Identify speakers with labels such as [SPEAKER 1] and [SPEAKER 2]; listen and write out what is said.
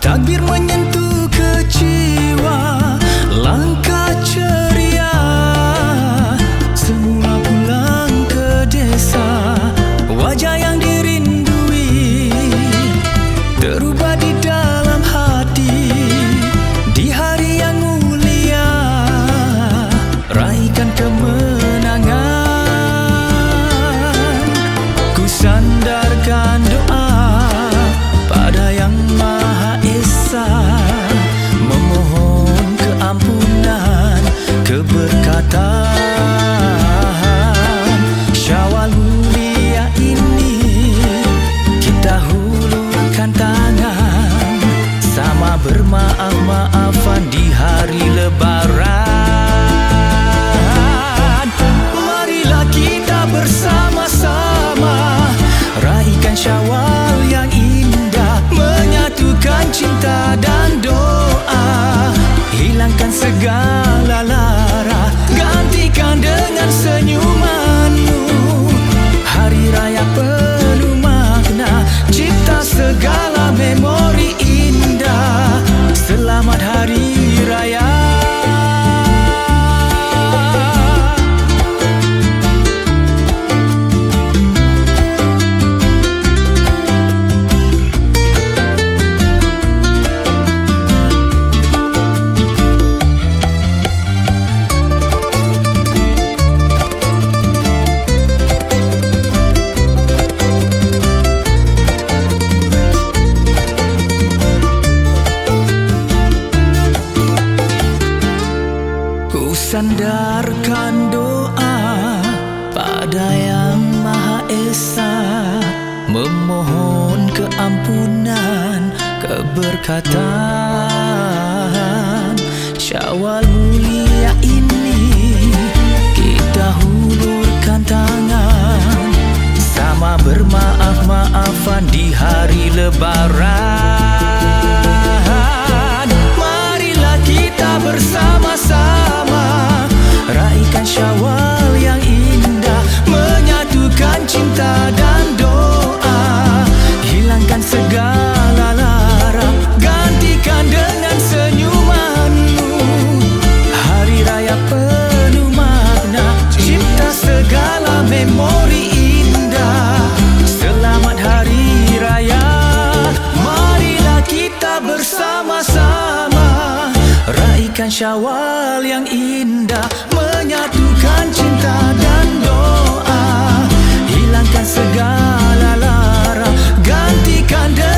[SPEAKER 1] Takbir menyentuh ke jiwa, langkah ceria. Semula pulang ke desa, wajah yang dirindui terubah di dalam hati. Di hari yang mulia, raihkan kemenangan. Ku sandarkan doa pada Yang Maha Esa, memohon keampunan, keberkatan. Syawal mulia ini kita hulurkan tangan, sama bermaaf-maafan di hari Lebaran. Marilah kita bersama-sama raihkan Syawal yang indah, menyatukan cinta dan doa, hilangkan segala lara, gantikan dengan senyumanmu. Hari raya penuh makna, cipta segala memori indah. Selamat Hari Raya. Sandarkan doa pada Yang Maha Esa, memohon keampunan, keberkatan. Syawal mulia ini kita hulurkan tangan, sama bermaaf-maafan di hari Lebaran. Marilah kita bersama-sama raihkan Syawal yang indah, menyatukan cinta dan doa, hilangkan segala lara, gantikan dengan senyumanmu. Hari raya penuh makna, cipta segala memori indah. Selamat Hari Raya. Marilah kita bersama-sama raihkan Syawal yang indah, menyatukan cinta dan doa, hilangkan segala lara, gantikan dengan